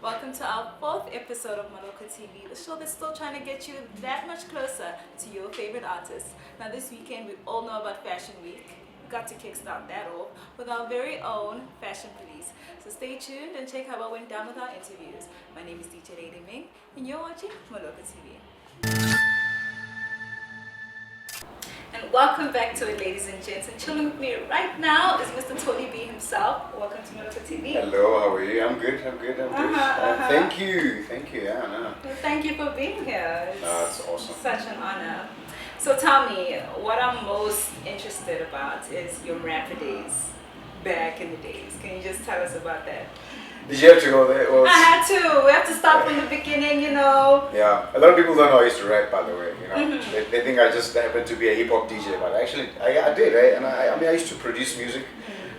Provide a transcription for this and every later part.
Welcome to our fourth episode of Moloko TV, the show that's still trying to get you that much closer to your favorite artists. Now this weekend, we all know about Fashion Week. We got to kickstart that off with our very own Fashion Police. So stay tuned and check out what went down with our interviews. My name is DJ Lady Ming, and you're watching Moloko TV. And welcome back to it, ladies and gents. And chilling with me right now is Mr. Tholi B himself. Welcome to Moloko TV. Hello, how are you? I'm good. Thank you. Yeah, I know. Well, thank you for being here. It's awesome. Such an honor. So tell me, what I'm most interested about is your rapper days, back in the days. Can you just tell us about that? Did you have to go there? I had to. We have to start from the beginning, you know. Yeah, a lot of people don't know I used to rap, by the way. You know, they think I just happened to be a hip hop DJ, but actually I did, right? And I used to produce music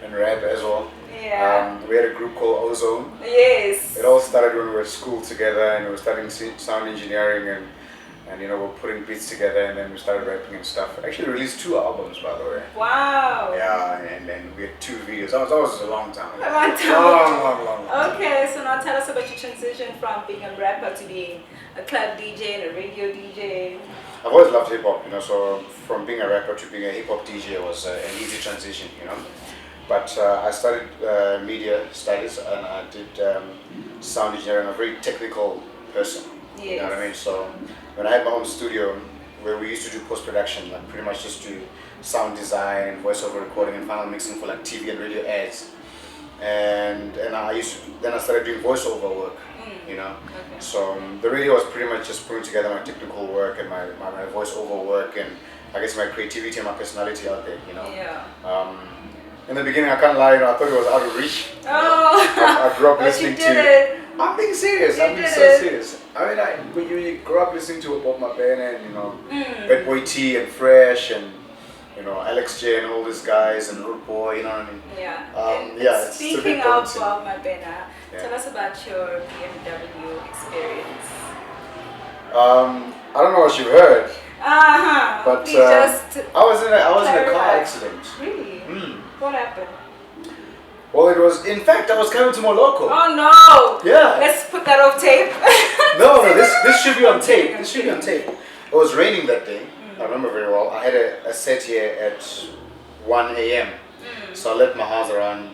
and rap as well. Yeah. We had a group called Ozone. Yes. It all started when we were at school together, and we were studying sound engineering, and you know, we're putting beats together, and then we started rapping and stuff. I actually released 2 albums, by the way. Wow. Yeah, and then we had 2 videos. That was a long time. A long time. Long. Okay, so now tell us about your transition from being a rapper to being a club DJ and a radio DJ. I've always loved hip hop, you know. So from being a rapper to being a hip hop DJ was an easy transition, you know. But I started media studies, and I did sound engineering. I'm a very technical person. Yes. You know what I mean? So when I had my own studio where we used to do post-production, like pretty much just do sound design and voiceover recording and final mixing for like TV and radio ads. And then I started doing voiceover work, you know. Okay. So the radio was pretty much just putting together my technical work and my voiceover work, and I guess my creativity and my personality out there, you know. Yeah. In the beginning, I can't lie, you know, I thought it was out of reach. Oh. I grew up But listening you did it. I'm being serious. I'm being so serious. I mean, when you grow up listening to Bob Mabena and, you know, Bad Boy T and Fresh and, you know, Alex J and all these guys and Rude Boy, you know what I mean? Yeah. Speaking of Bob Mabena, yeah. tell us about your BMW experience. I don't know what you heard. But Please just I was in a car clarify. accident. Really? What happened? Well, it was, in fact, I was coming to Moloko. Oh no! Yeah. Let's put that on tape. No, this should be on tape. This should be on tape. It was raining that day. I remember very well. I had a set here at 1 a.m. So I left my house around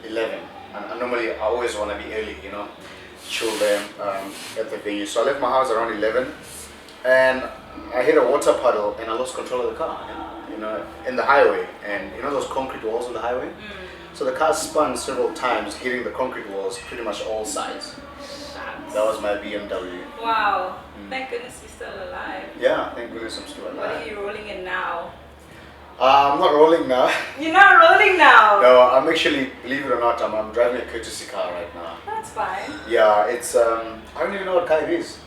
11. And I always want to be early, you know, chill there at the venue. So I left my house around 11, and I hit a water puddle and I lost control of the car, you know, in the highway. And you know those concrete walls on the highway? So the car spun several times, hitting the concrete walls pretty much all sides. That was my BMW. Wow. Thank goodness you're still alive. Yeah, thank goodness I'm still alive. What are you rolling in now? I'm not rolling now. You're not rolling now? No, I'm actually, believe it or not, I'm driving a courtesy car right now. That's fine. Yeah, it's, I don't even know what car it is.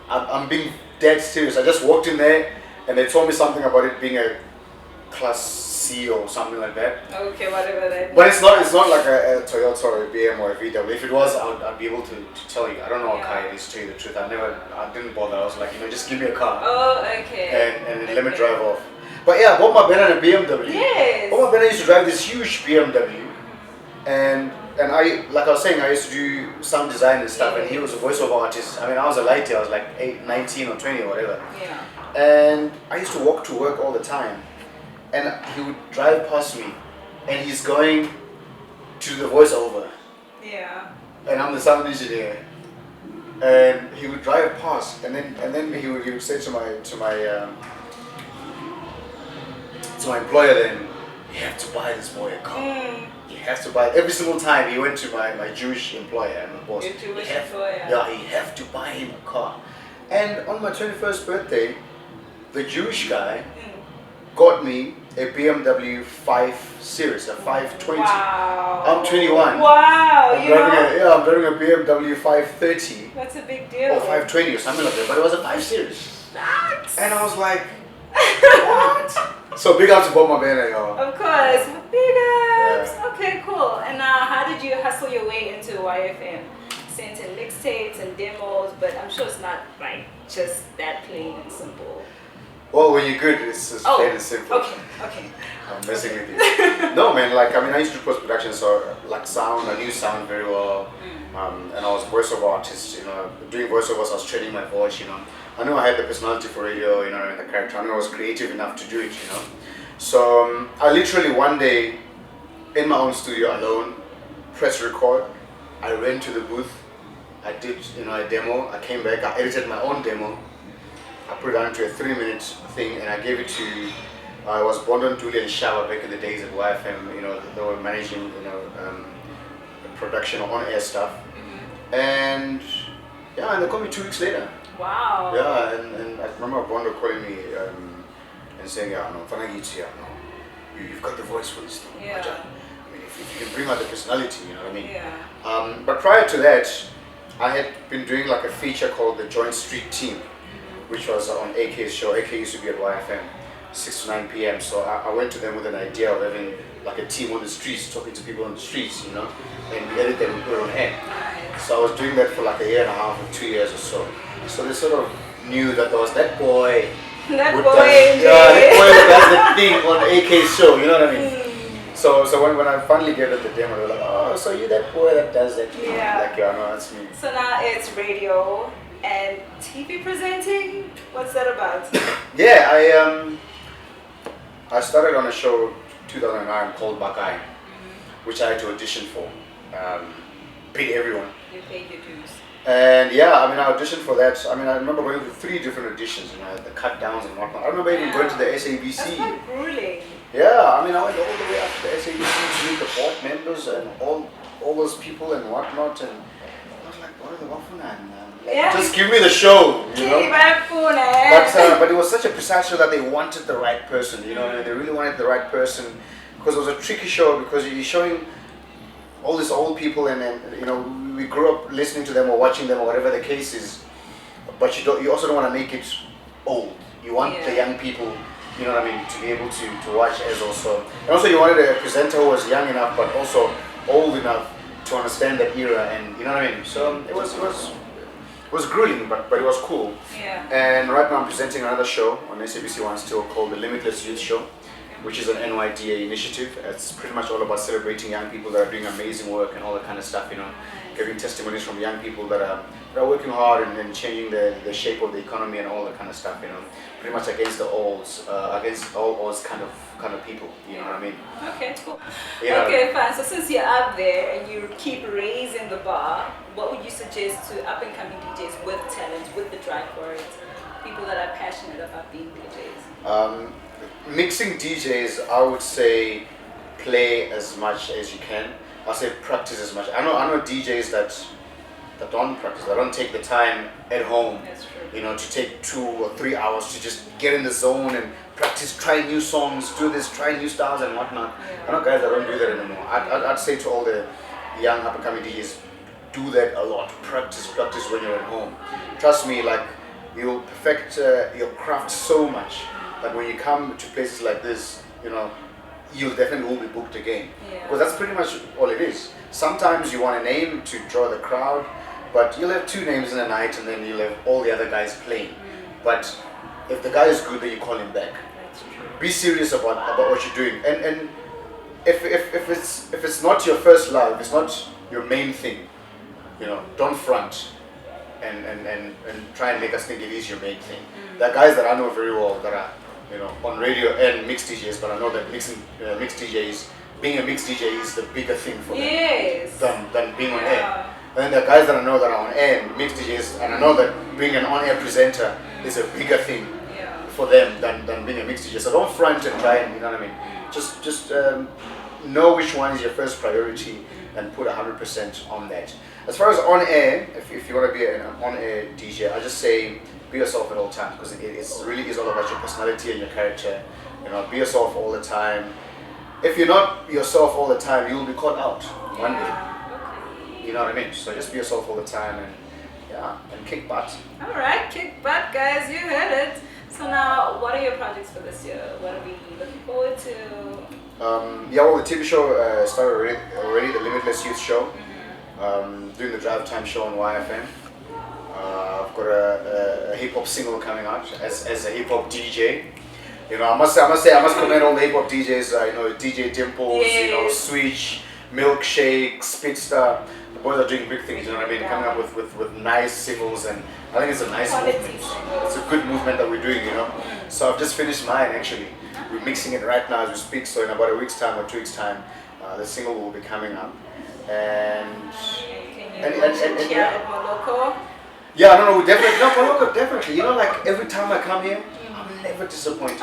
I'm being dead serious. I just walked in there and they told me something about it being a Class C or something like that. Okay, whatever that. But it's not like a Toyota or a BM or a VW. If it was, I'd be able to tell you. I don't know what car it is, to tell you the truth. I didn't bother. I was like, you know, just give me a car. Oh, okay. And let me drive off. But yeah, Bob Mabena and a BMW. Yes. Bob Mabena used to drive this huge BMW, and I, like I was saying, I used to do sound design and stuff, and he was a voiceover artist. I mean, I was a lighty. I was like 19 or 20 or whatever. Yeah. And I used to walk to work all the time. And he would drive past me, and he's going to the voiceover. Yeah. And I'm the sound engineer. And he would drive past, and then he would say to my employer, then, you have to buy this boy a car. You have to buy. Every single time he went to my Jewish employer and my boss. Your Jewish employer. Yeah, you have to buy him a car. And on my 21st birthday, the Jewish guy got me a BMW 5 Series, a 520. Wow. I'm 21. Wow. I'm driving a BMW 530. That's a big deal. Or 520 or something like that, but it was a 5 Series. That's... And I was like, what? So big up to Bob Mabena, y'all. Of course. Big ups. Yeah. Okay, cool. And how did you hustle your way into YFM? Sent in mixtapes and demos, but I'm sure it's not like just that plain and simple. Well, when you're good, it's just plain and simple. Okay. I'm messing with you. No, man, like, I mean, I used to do post-production, so, like, I knew sound very well. and I was a voiceover artist, you know, doing voiceovers, I was training my voice, you know. I knew I had the personality for radio, you know, and the character. I knew I was creative enough to do it, you know. So I literally one day, in my own studio alone, pressed record. I went to the booth. I did, you know, a demo. I came back. I edited my own demo. I put it down to a 3-minute thing, and I gave it to. I was Bondon, Tholi and Shaba back in the days at YFM. You know, they were managing, you know, production on-air stuff. And yeah, and they called me 2 weeks later. Wow. Yeah, and I remember Bondo calling me and saying, yeah, no, you've got the voice for this thing. Yeah. I mean, if you can bring out the personality, you know what I mean? Yeah. But prior to that, I had been doing like a feature called the Joint Street Team, which was on AK's show. AK used to be at YFM, 6 to 9 p.m. So I went to them with an idea of having like a team on the streets, talking to people on the streets, you know, and we edit them and put it on air. So I was doing that for like a year and a half or 2 years or so. So they sort of knew that there was that boy. That boy. That boy who does the thing on AK's show, you know what I mean? So when I finally gave it the demo, they were like, oh, so you that boy that does that? Yeah. Like, yeah, no, that's me. So now it's radio and TV presenting. What's that about? Yeah, I started on a show 2009 called Bakai, which I had to audition for. Beat everyone. You paid your dues. And yeah, I mean, I auditioned for that. I mean, I remember going through 3 different auditions, you know, the cut downs and whatnot. I remember even going to the SABC. That's quite grueling. Yeah, I mean, I went all the way up to the SABC to meet the board members and all those people and whatnot. And I was like, what are the Wafuna? Yeah. Just give me the show, you know. But it was such a precise show that they wanted the right person, you know. And they really wanted the right person because it was a tricky show because you're showing all these old people and then, you know, we grew up listening to them or watching them or whatever the case is, but you also don't want to make it old. You want the young people, you know what I mean, to be able to watch as also. And also you wanted a presenter who was young enough but also old enough to understand that era, and you know what I mean. So it was grueling, but it was cool. Yeah. And right now I'm presenting another show on SABC One still called the Limitless Youth Show, which is an NYDA initiative. It's pretty much all about celebrating young people that are doing amazing work and all that kind of stuff, you know, giving testimonies from young people that are working hard and changing the shape of the economy and all that kind of stuff, you know, pretty much against the olds, against all olds kind of people, you know what I mean? Okay, cool. Yeah. Okay, fine. So since you're up there and you keep raising the bar, what would you suggest to up-and-coming DJs with talent, with the drive for it, people that are passionate about being DJs? Mixing DJs, I would say play as much as you can. I'll say practice as much. I know DJs that don't practice, that don't take the time at home. That's true. You know, to take 2 or 3 hours to just get in the zone and practice, try new songs, do this, try new styles and whatnot. Yeah. I know guys that don't do that anymore. I'd say to all the young up-and-coming DJs, do that a lot. Practice when you're at home. Trust me, like, you'll perfect your craft so much that when you come to places like this, you know, you definitely will be booked again. Yeah. Because that's pretty much all it is. Sometimes you want a name to draw the crowd, but you'll have 2 names in a night and then you'll have all the other guys playing. But if the guy is good, then you call him back. That's true. Be serious about what you're doing. And if it's not your first love, if it's not your main thing, you know, don't front and try and make us think it is your main thing. There are guys that I know very well that are, you know, on radio and mixed DJs, but I know that mixed DJs, being a mixed DJ is the bigger thing for them than being on air. And then there are guys that I know that are on air and mixed DJs, and I know that being an on-air presenter is a bigger thing for them than being a mixed DJ. So don't front and try and, you know what I mean. Just know which one is your first priority and put 100% on that. As far as on air, if you want to be an on-air DJ, I just say be yourself at all times, because it really is all about your personality and your character. You know, be yourself all the time. If you're not yourself all the time, you'll be caught out one day. You know what I mean? So just be yourself all the time and kick butt. All right, kick butt, guys. You heard it. So now, what are your projects for this year? What are we looking forward to? Well, the TV show started already, the Limitless Youth Show. Doing the Drive Time show on YFM. I've got a hip hop single coming out as a hip hop DJ. You know, I must commend all the hip hop DJs. You know, DJ Dimples, you know, Switch, Milkshake, Spitster. boys are doing big things, you know what I mean? Coming up with nice singles, and I think it's a nice movement. It's a good movement that we're doing, you know? So I've just finished mine actually. We're mixing it right now as we speak, so in about a week's time or 2 weeks' time, the single will be coming up. And yeah, Moloko. yeah, no, definitely, no, Moloko, definitely. You know, like every time I come here, I'm never disappointed.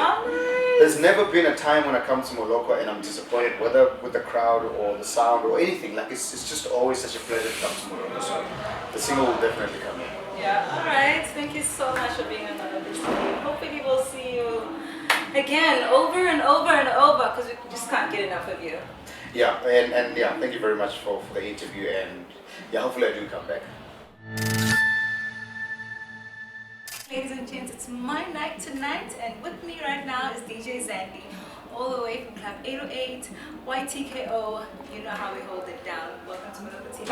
There's never been a time when I come to Moloko and I'm disappointed, whether with the crowd or the sound or anything. Like it's just always such a pleasure to come to Moloko. So the single will definitely come in. Yeah, alright. Thank you so much for being on Moloko TV. Hopefully we'll see you again over and over and over because we just can't get enough of you. Yeah, and yeah, thank you very much for the interview, and yeah, hopefully I do come back. Ladies and gents, it's my night tonight, and with me right now is DJ Zan D, all the way from Club 808, YTKO. You know how we hold it down. Welcome to Moloko TV.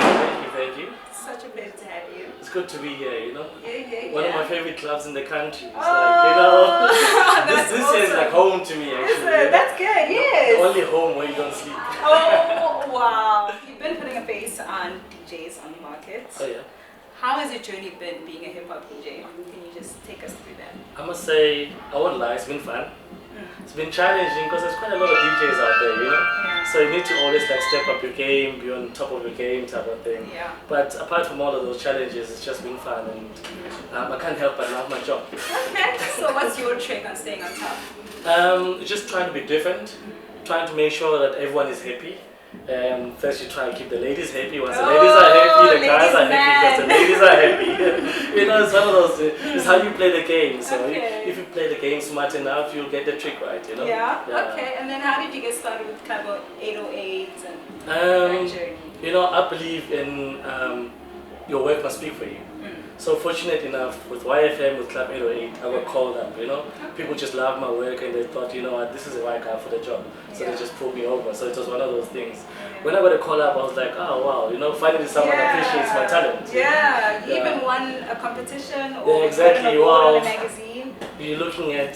Thank you. It's such a pleasure to have you. It's good to be here, you know. Yeah. One of my favorite clubs in the country. It's Oh, like, you know, that's this awesome. is like home to me actually. Is it? That's good, yes. The only home where you don't sleep. Oh, wow. You've been putting a face on DJs on the market. Oh yeah. How has your journey been being a hip hop DJ? Can you just take us through that? I must say, I won't lie, it's been fun. It's been challenging because there's quite a lot of DJs out there, you know. Yeah. So you need to always like step up your game, be on top of your game type of thing. Yeah. But apart from all of those challenges, it's just been fun, and I can't help but love my job. Okay, so what's your trick on staying on top? Just trying to be different, trying to make sure that everyone is happy. First you try and keep the ladies happy. Once the ladies are happy, the guys are happy because the ladies are happy. You know, it's one of those, it's how you play the game. So if you play the game smart enough, you'll get the trick right, you know? Yeah, okay. And then how did you get started with Club 808 and that journey? You know, I believe in your work must speak for you. So fortunate enough with YFM, with Club 808, I got called up, you know. People just loved my work and they thought, you know what, this is the right guy for the job. So they just pulled me over. So it was one of those things. When I got a call up, I was like, oh wow, you know, finally someone appreciates my talent. Yeah, you even won a competition or exactly. an award in a magazine. You're looking at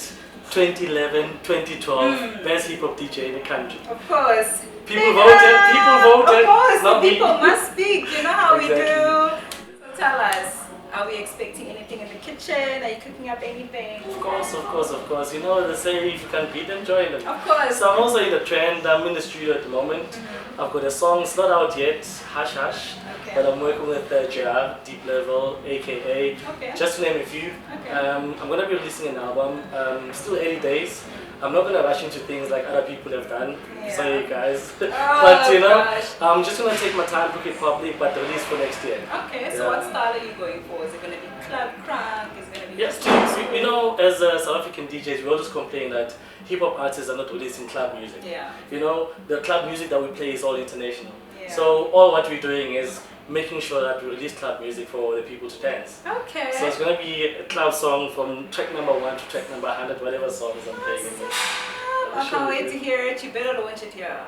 2011, 2012, best hip hop DJ in the country. Of course. People voted. Of course, Not the people me. must speak. You know how we do. Exactly. So tell us. Are we expecting anything in the kitchen? Are you cooking up anything? Of course. You know, they say if you can beat them, join them. Of course. So I'm also in the trend. I'm in the studio at the moment. I've got a song, it's not out yet, Hush Hush. Okay. But I'm working with Jaahseed, Deep Level, aka, just to name a few. Okay. I'm going to be releasing an album. Still early days. I'm not going to rush into things like other people have done. Sorry guys. But you know, I'm just going to take my time, book it properly, but the release for next year. Okay, so what style are you going for? Is it going to be club crunk? Is it going to be... Yes, you know, as South African DJs, we always complain that hip-hop artists are not releasing club music. Yeah. You know, the club music that we play is all international. Yeah. So all what we're doing is making sure that we release club music for the people to dance. Okay. So it's going to be a club song from track number 1 to track number 100, whatever songs I'm playing in it. I can't wait to hear it. You better launch it here.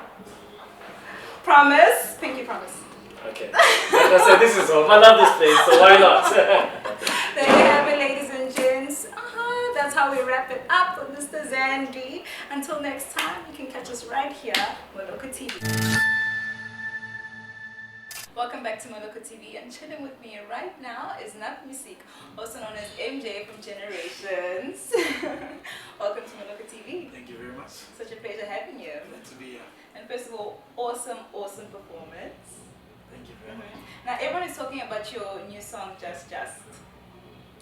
Promise? Pinky promise. Okay. Like I said, this is home. I love this place, so why not? There you have it, ladies and gents. That's how we wrap it up with Mr. Zan D. Until next time, you can catch us right here on Moloko TV. Welcome back to Moloko TV, and chilling with me right now is Naak, also known as MJ from Generations. Welcome to Moloko TV. Thank you very much. Such a pleasure having you. Glad to be here. And first of all, awesome performance. Thank you very much. Now everyone is talking about your new song, Just. Tell us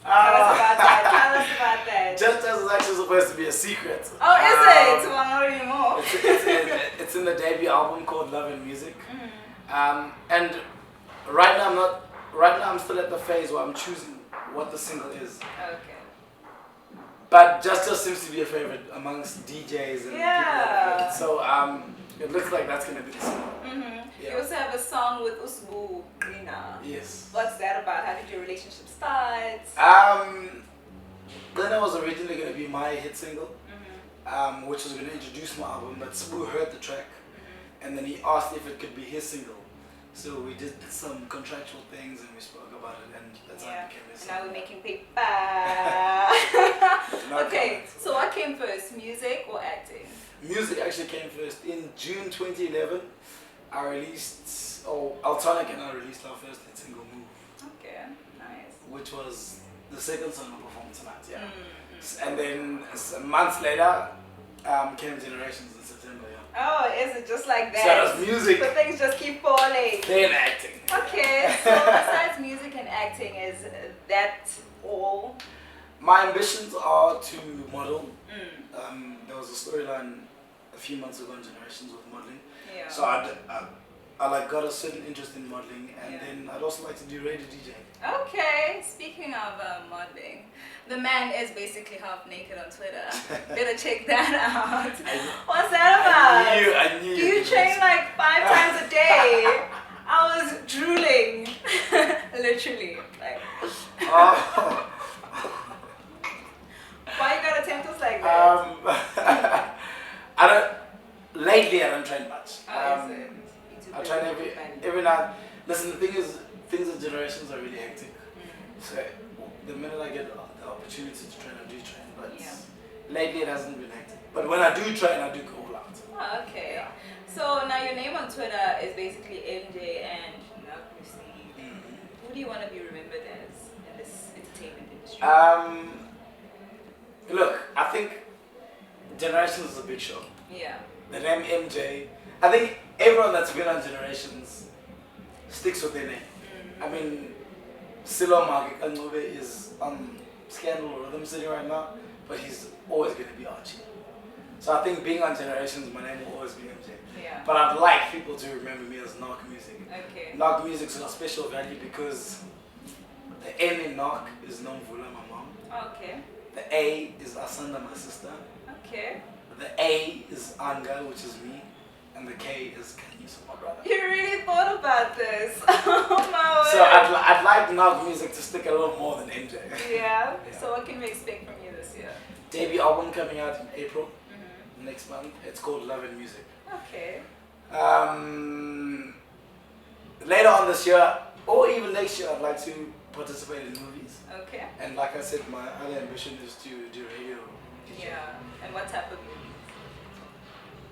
Ah, about that. Tell us about that. Just As is actually supposed to be a secret. Oh, is it? Well, not anymore. It's in the debut album called Love and Music. And right now I'm still at the phase where I'm choosing what the single is. Okay. But Just seems to be a favorite amongst DJs and Yeah. people like it. So it looks like that's gonna be the single. You also have a song with Usbu Rina. Yes. What's that about? How did your relationship start? Then it was originally gonna be my hit single, which was gonna introduce my album, but Sbu heard the track and then he asked if it could be his single. So we did some contractual things and we spoke about it, and that's how it became his Now single. we're making paper. Okay, so what came first, music or acting? Music actually came first. In June 2011, I released So Altonic and I released our first hit single, Move, Okay, nice. which was the second song we performed tonight, yeah. And then months later, came Generations in September, yeah. Oh, is it just like that? So that was music, So things just keep falling. then acting. Okay, so besides music and acting, is that all? My ambitions are to model. There was a storyline a few months ago in Generations with modeling. Yeah. So I like got a certain interest in modeling, and then I'd also like to do radio DJing. Okay, speaking of modeling, the man is basically half naked on Twitter. Better check that out. What's that about? I knew. Do you train like 5 times a day? I was drooling, literally. Like, Oh. why you gotta tempt us like that? I don't. Lately, I don't train much. How is it? I train every night. Listen, the thing is, things of Generations are really hectic. So the minute I get the opportunity to train, I do train. But lately, it hasn't been hectic. But when I do train, I do go all out. Oh, okay. Yeah. So now your name on Twitter is basically MJ and Naak. Who do you want to be remembered as in this entertainment industry? Look, I think Generations is a big show. Yeah. The name MJ, I think everyone that's been on Generations sticks with their name. I mean, Silo Magik is on Scandal or Rhythm City right now, but he's always going to be Archie. So I think being on Generations, my name will always be MJ. Yeah. But I'd like people to remember me as Naak Music. Okay. Naak Music's got special value because the N in Naak is Nomvula, my mom. Okay. The A is Asanda, my sister. Okay. The A is Anga, which is me. And the K is Kanyusa, my brother. You really thought about this. Oh my word. So I'd like Naak Music to stick a little more than MJ. Yeah. So what can we expect from you this year? Debut album coming out in April next month. It's called Love and Music. Okay. Later on this year, or even next year, I'd like to participate in movies. Okay. And like I said, my other ambition is to do radio. Yeah. And what type of movies?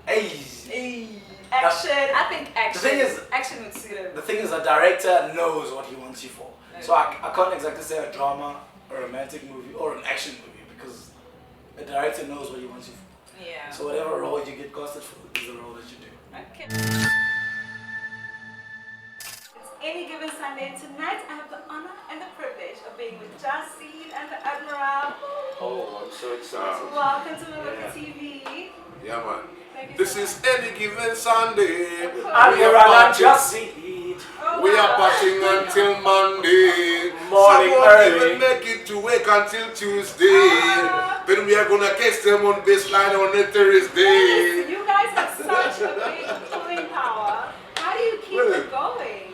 Hey. Action. I think action. The thing is, action would suit him. the thing is, a director knows what he wants you for. Okay. So I can't exactly say a drama, a romantic movie, or an action movie because a director knows what he wants you for. Yeah. So whatever role you get casted for is the role that you do. Okay. It's Any Given Sunday. Tonight I have the honor and the privilege of being with Jaahseed and Admiral. Oh, I'm so excited. Welcome to Moloko TV. Yeah, man. Thank you This so is Any Given Sunday. Of course. Admiral and Jaahseed. Oh, We are wow. partying until Monday. Morning Some won't early. even make it to work until Tuesday. Then we are gonna catch them on baseline on a Thursday. Yes, you guys have such a big pulling power. How do you keep Really? it going?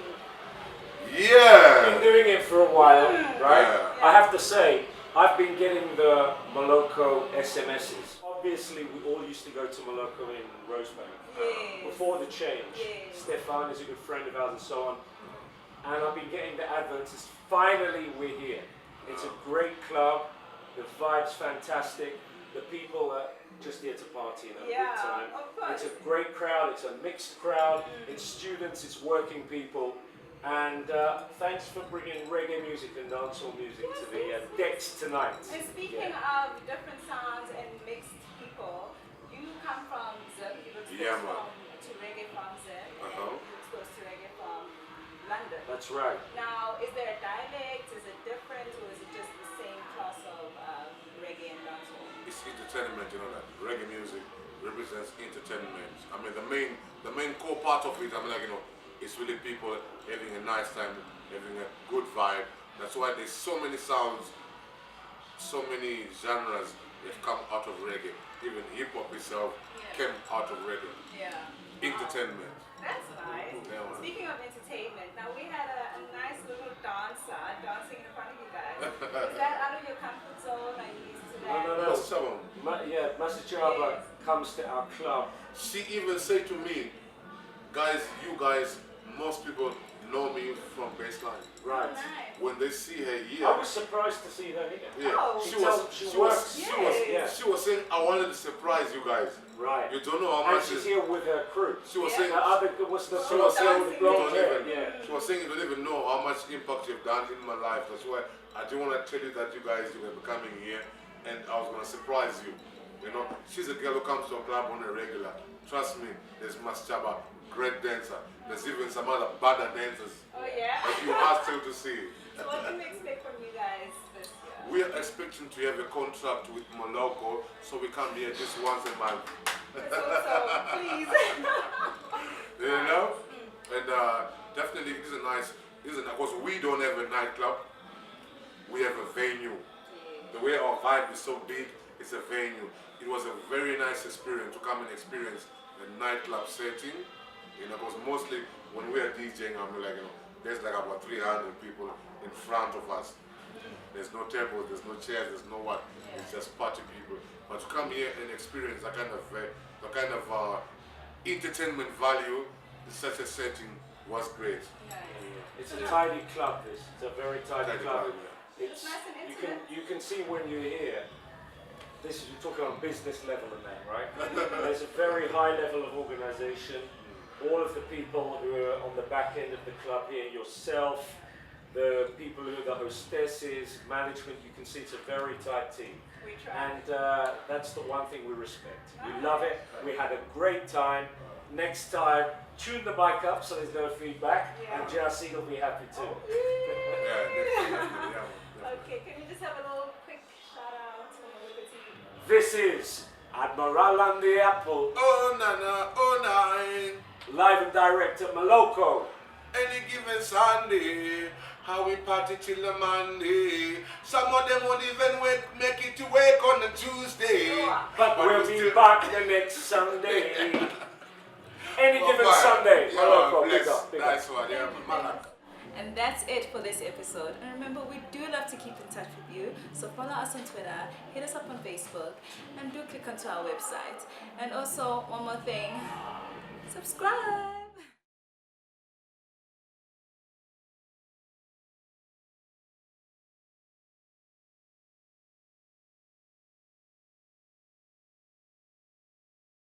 Yeah. Been doing it for a while, right? Yeah. I have to say, I've been getting the Moloko SMSs. Obviously, we all used to go to Moloko in Rosebank Yes. before the change. Yes. Stefan is a good friend of ours and so on. And I've been getting the adverts. Finally, we're here. It's a great club. The vibe's fantastic. The people are just here to party and have a Yeah, good time. of course. It's a great crowd. It's a mixed crowd. It's students. It's working people. And thanks for bringing reggae music and dancehall music to the decks tonight. And speaking of different sounds and mixed people, you come from Zedi, you were Yeah, exposed man. to reggae from Zedi, and Uh-huh. you were exposed to reggae from London. That's right. Now, is there a dialect? Is it different, or is it just the same class of reggae and dancehall? It's entertainment, you know that. Reggae music represents entertainment. I mean, the main core part of it, I mean, like, you know, it's really people having a nice time, having a good vibe. That's why there's so many sounds, so many genres that come out of reggae. Even hip hop itself came out of reggae. Yeah. Entertainment. That's nice. Yeah, man. Speaking of entertainment, now we had a nice little dancer dancing in front of you guys. Is that out of your comfort zone? Are you used to that? No. What's up? Master Chaba comes to our club. She even said to me, guys, you guys, most people know me from baseline. Right. Oh, nice. When they see her here, I was surprised to see her here. yeah, Oh. she She was works. she was saying, I wanted to surprise you guys. Right. You don't know how And much she's is. here with her crew. She was Yeah. saying. The other, what's the She was saying the you blonde don't hair? even. Yeah. She was saying you don't even know how much impact you've done in my life. That's why I didn't want to tell you that you guys were coming here, and I was gonna surprise you. You know, she's a girl who comes to a club on a regular. Trust me, there's Maschaba, great dancer. There's even some other better dancers Oh yeah. that you asked her to see. So what can we expect from you guys this year? We are expecting to have a contract with Moloko, so we come here just once a month. So please. You know? And definitely this is a nice, because we don't have a nightclub, we have a venue. The way our vibe is so big, it's a venue. It was a very nice experience to come and experience a nightclub setting. You know, because mostly when we are DJing, I'm like, you know, there's like about 300 people in front of us. There's no tables, there's no chairs, there's no what. It's just party people. But to come here and experience the kind of entertainment value in such a setting was great. It's a tidy club. This. It's a very tidy Tidy club. club, It's nice and intimate. You can see when you're here. This is you're talking on business level and that, right? There's a very high level of organisation. All of the people who are on the back end of the club here, yourself, the people who are the hostesses, management, you can see it's a very tight team. We try. And that's the one thing we respect. We love it. We had a great time. Next time, tune the mic up so there's no feedback, Yeah. and Jaahseed will be happy too. Yeah, definitely, yeah. Okay, can we just have a little quick shout out to Moloko TV? This is Admiral and the Apple, Oh, nana, oh, nine. live and direct at Moloko. Any given Sunday, how we party till the Monday. Some of them won't even make it to work on a Tuesday. But we'll we be still- back the next Sunday. Any given Bye. Sunday. Yeah, Moloko, bless. big up, big up. Nice one, yeah. Malak. And that's it for this episode. And remember, we do love to keep in touch with you. So follow us on Twitter, hit us up on Facebook, and do click onto our website. And also, one more thing, subscribe.